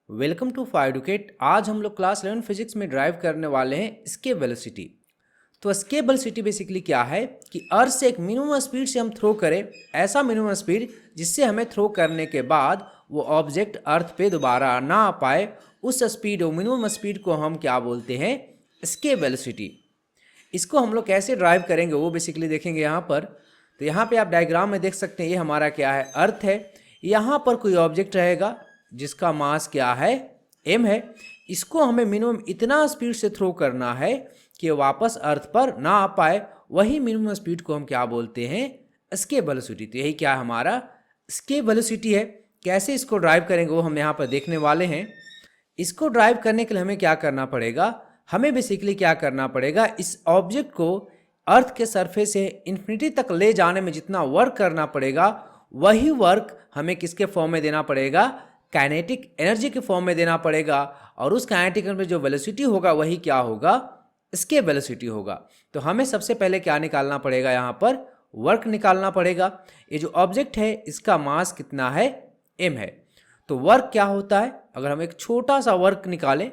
Welcome to फाइडुकेट। आज हम लोग क्लास 11 फिजिक्स में ड्राइव करने वाले हैं स्केप वेलोसिटी। तो स्केप वेलोसिटी बेसिकली क्या है कि अर्थ से एक मिनिमम स्पीड से हम थ्रो करें, ऐसा मिनिमम स्पीड जिससे हमें थ्रो करने के बाद वो ऑब्जेक्ट अर्थ पे दोबारा ना आ पाए, उस स्पीड और मिनिमम स्पीड को हम क्या बोलते हैं, स्केप वेलोसिटी। इसको हम लोग कैसे ड्राइव करेंगे वो बेसिकली देखेंगे यहाँ पर। तो यहाँ पे आप डायग्राम में देख सकते हैं, ये हमारा क्या है, अर्थ है। यहाँ पर कोई ऑब्जेक्ट रहेगा जिसका मास क्या है, m है। इसको हमें मिनिमम इतना स्पीड से थ्रो करना है कि वापस अर्थ पर ना आ पाए। वही मिनिमम स्पीड को हम क्या बोलते हैं, स्केप वेलोसिटी। तो यही क्या हमारा स्केप वेलोसिटी है। कैसे इसको ड्राइव करेंगे वो हम यहाँ पर देखने वाले हैं। इसको ड्राइव करने के लिए हमें क्या करना पड़ेगा, हमें बेसिकली क्या करना पड़ेगा, इस ऑब्जेक्ट को अर्थ के सरफेस से इन्फिनिटी तक ले जाने में जितना वर्क करना पड़ेगा, वही वर्क हमें किसके फॉर्म में देना पड़ेगा, काइनेटिक एनर्जी के फॉर्म में देना पड़ेगा। और उस काइनेटिक एनर्जी में जो वेलोसिटी होगा वही क्या होगा, स्केप वेलोसिटी होगा। तो हमें सबसे पहले क्या निकालना पड़ेगा, यहाँ पर वर्क निकालना पड़ेगा। ये जो ऑब्जेक्ट है इसका मास कितना है, m है। तो वर्क क्या होता है, अगर हम एक छोटा सा वर्क निकालें,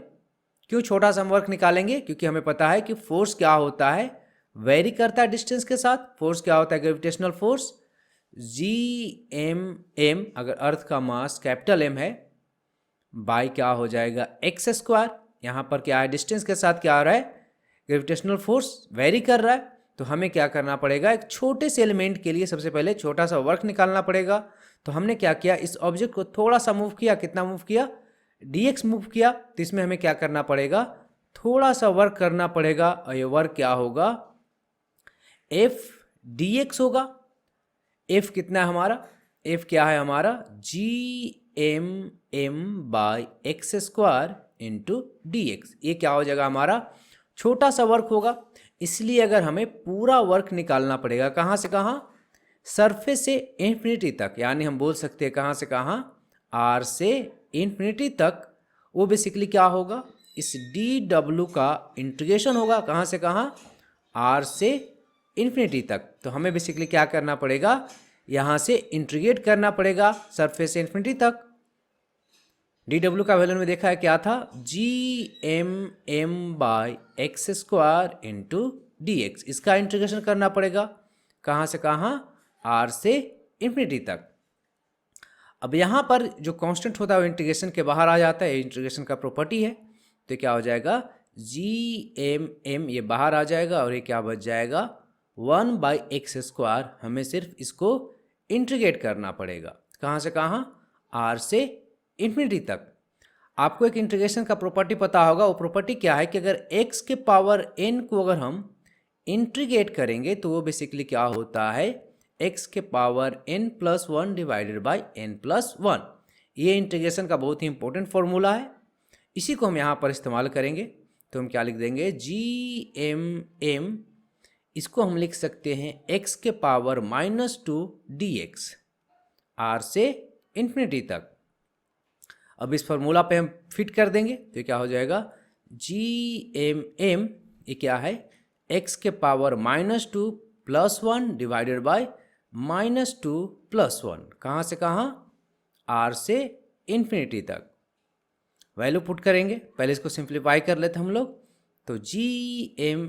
क्यों छोटा सा वर्क निकालेंगे, क्योंकि हमें पता है कि फोर्स क्या होता है, वेरी करता है डिस्टेंस के साथ। फोर्स क्या होता है, ग्रेविटेशनल फोर्स Gm। अगर अर्थ का मास कैपिटल M है, बाई क्या हो जाएगा, एक्स स्क्वायर। यहाँ पर क्या है, डिस्टेंस के साथ क्या आ रहा है, ग्रेविटेशनल फोर्स वेरी कर रहा है। तो हमें क्या करना पड़ेगा, एक छोटे से एलिमेंट के लिए सबसे पहले छोटा सा वर्क निकालना पड़ेगा। तो हमने क्या किया, इस ऑब्जेक्ट को थोड़ा सा मूव किया, कितना मूव किया, dx मूव किया। तो इसमें हमें क्या करना पड़ेगा, थोड़ा सा वर्क करना पड़ेगा, और ये वर्क क्या होगा, f dx होगा। f कितना है हमारा, f क्या है हमारा, Gm by x square into D x. ये क्या हो जाएगा, हमारा छोटा सा वर्क होगा। इसलिए अगर हमें पूरा वर्क निकालना पड़ेगा, कहाँ से कहाँ, सरफेस से इन्फिनिटी तक, यानी हम बोल सकते हैं कहाँ से कहाँ, r से इन्फिनिटी तक, वो बेसिकली क्या होगा, इस dw का इंटीग्रेशन होगा, कहाँ से कहाँ, r से इन्फिनिटी तक। तो हमें बेसिकली क्या करना पड़ेगा, यहाँ से इंटीग्रेट करना पड़ेगा सरफेस से इन्फिनिटी तक। dw का वैल्यू में देखा है क्या था, Gm by x square into D x. इसका इंटीग्रेशन करना पड़ेगा, कहाँ से कहाँ, r से इन्फिनिटी तक। अब यहाँ पर जो कांस्टेंट होता है वो इंटीग्रेशन के बाहर आ जाता है, इंटीग्रेशन का प्रॉपर्टी है। तो क्या हो जाएगा, Gm ये बाहर आ जाएगा, और ये क्या बच जाएगा, 1 बाई एक्स स्क्वायर। हमें सिर्फ इसको इंटीग्रेट करना पड़ेगा, कहाँ से कहाँ, r से इन्फिनिटी तक। आपको एक इंटीग्रेशन का प्रॉपर्टी पता होगा, वो प्रॉपर्टी क्या है कि अगर x के पावर n को अगर हम इंटीग्रेट करेंगे तो वो बेसिकली क्या होता है, x के power n plus 1 divided by n plus 1। ये इंटीग्रेशन का बहुत ही इंपॉर्टेंट फॉर्मूला है, इसी को हम यहाँ पर इस्तेमाल करेंगे। तो हम क्या लिख देंगे, Gm, इसको हम लिख सकते हैं x के पावर -2 dx, r से इन्फिनिटी तक। अब इस फॉर्मूला पे हम फिट कर देंगे तो क्या हो जाएगा, Gm ये क्या है, x के power -2 plus 1 divided by -2 plus 1, कहाँ से कहाँ, r से इन्फिनिटी तक। वैल्यू पुट करेंगे, पहले इसको सिंप्लीफाई कर लेते हम लोग। तो Gm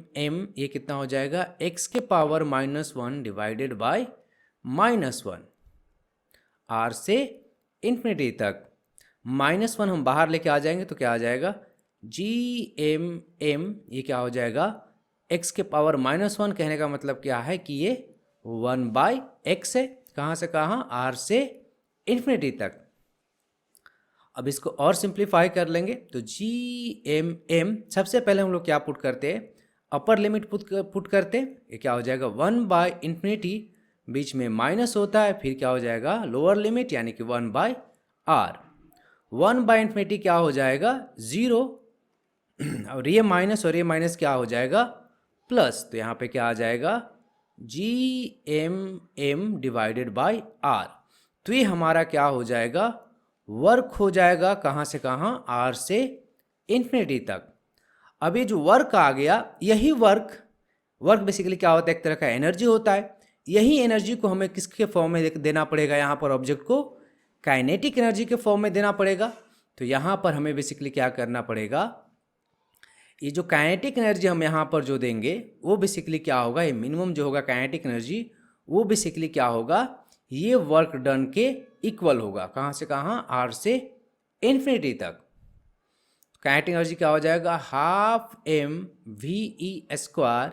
ये कितना हो जाएगा, x के पावर -1 डिवाइडेड बाई -1, r से इन्फिनिटी तक। -1 हम बाहर लेके आ जाएंगे तो क्या आ जाएगा, Gm ये क्या हो जाएगा, x के पावर -1 कहने का मतलब क्या है कि ये 1 बाई एक्स है, कहाँ से कहाँ, r से इन्फिनिटी तक। अब इसको और सिंप्लीफाई कर लेंगे तो Gm, सबसे पहले हम लोग क्या पुट करते हैं, अपर लिमिट पुट करते हैं। ये क्या हो जाएगा, 1 बाई इन्फिनिटी, बीच में माइनस होता है, फिर क्या हो जाएगा, लोअर लिमिट यानी कि 1 बाई r। 1 बाई इन्फिनिटी क्या हो जाएगा, 0, और ये माइनस क्या हो जाएगा, प्लस। तो यहाँ पे क्या आ जाएगा, Gm डिवाइडेड बाई r। तो ये हमारा क्या हो जाएगा, वर्क हो जाएगा, कहाँ से कहाँ, r से इन्फिनिटी तक। अब ये जो वर्क आ गया, यही वर्क बेसिकली क्या होता है, एक तरह का एनर्जी होता है। यही एनर्जी को हमें किसके फॉर्म में देना पड़ेगा, यहाँ पर ऑब्जेक्ट को काइनेटिक एनर्जी के फॉर्म में देना पड़ेगा। तो यहाँ पर हमें बेसिकली क्या करना पड़ेगा, ये जो काइनेटिक एनर्जी हम यहाँ पर जो देंगे वो बेसिकली क्या होगा, ये मिनिमम जो होगा काइनेटिक एनर्जी वो बेसिकली क्या होगा, ये वर्क डन के इक्वल होगा। कहाँ से कहाँ, आर से इन्फिनिटी तक। काइनेटिक एनर्जी क्या हो जाएगा, half M V E square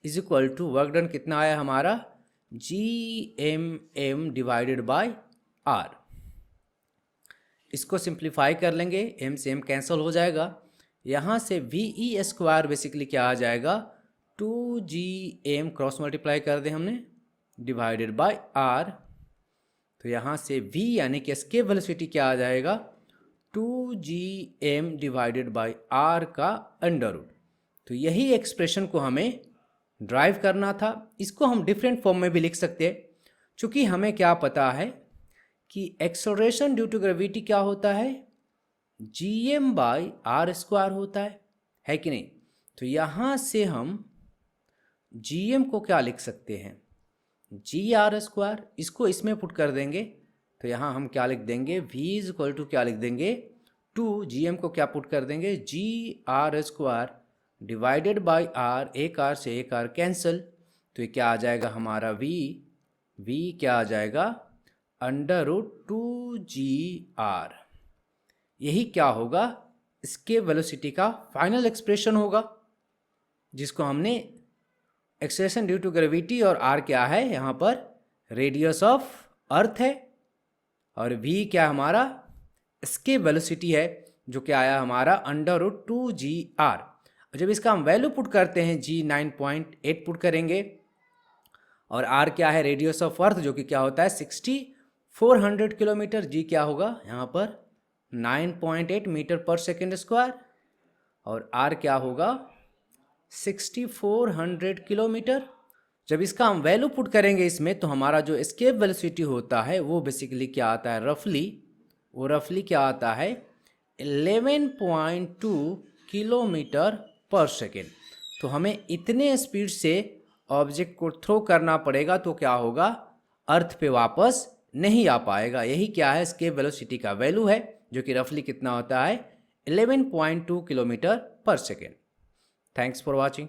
is equal to work done कितना आया हमारा, G M divided by R. इसको सिंप्लीफाई कर लेंगे, एम से एम कैंसिल हो जाएगा। यहाँ से वी ई स्क्वायर बेसिकली क्या आ जाएगा, 2gm क्रॉस मल्टीप्लाई कर दें हमने डिवाइडेड बाय आर। तो यहाँ से v यानी कि एस्केप वेलोसिटी क्या आ जाएगा, 2gm डिवाइडेड बाय आर का अंडर रूट। तो यही एक्सप्रेशन को हमें ड्राइव करना था। इसको हम डिफरेंट फॉर्म में भी लिख सकते हैं, चूँकि हमें क्या पता है कि एक्सेलरेशन ड्यू टू ग्रेविटी क्या होता है, gm बाई आर स्क्वायर होता है कि नहीं। तो यहाँ से हम gm को क्या लिख सकते हैं, जी आर स्क्वायर। इसको इसमें पुट कर देंगे तो यहाँ हम क्या लिख देंगे, v इज इक्वल टू क्या लिख देंगे, 2gm को क्या पुट कर देंगे, G R square divided by R, एक आर से एक आर कैंसिल। तो ये क्या आ जाएगा हमारा v क्या आ जाएगा, अंडर रूट 2gr। यही क्या होगा, इसके वेलोसिटी का फाइनल एक्सप्रेशन होगा, जिसको हमने एक्सेलरेशन ड्यू टू ग्रेविटी और आर क्या है यहाँ पर रेडियस ऑफ अर्थ है, और v क्या हमारा इसके वेलोसिटी है जो क्या आया हमारा अंडर रूट 2gr। जब इसका हम वैल्यू पुट करते हैं g 9.8 पुट करेंगे, और r क्या है रेडियस ऑफ अर्थ जो कि क्या होता है 6400 किलोमीटर, g क्या होगा यहाँ पर 9.8 मीटर पर सेकेंड स्क्वायर, और r क्या होगा 6400 किलोमीटर। जब इसका हम वैल्यू पुट करेंगे इसमें, तो हमारा जो एस्केप वेलोसिटी होता है वो बेसिकली क्या आता है, रफली क्या आता है 11.2 किलोमीटर पर सेकेंड। तो हमें इतने स्पीड से ऑब्जेक्ट को थ्रो करना पड़ेगा, तो क्या होगा, अर्थ पे वापस नहीं आ पाएगा। यही क्या है, एस्केप वेलोसिटी का वैल्यू है, जो कि रफली कितना होता है 11.2 किलोमीटर पर सेकेंड। Thanks for watching.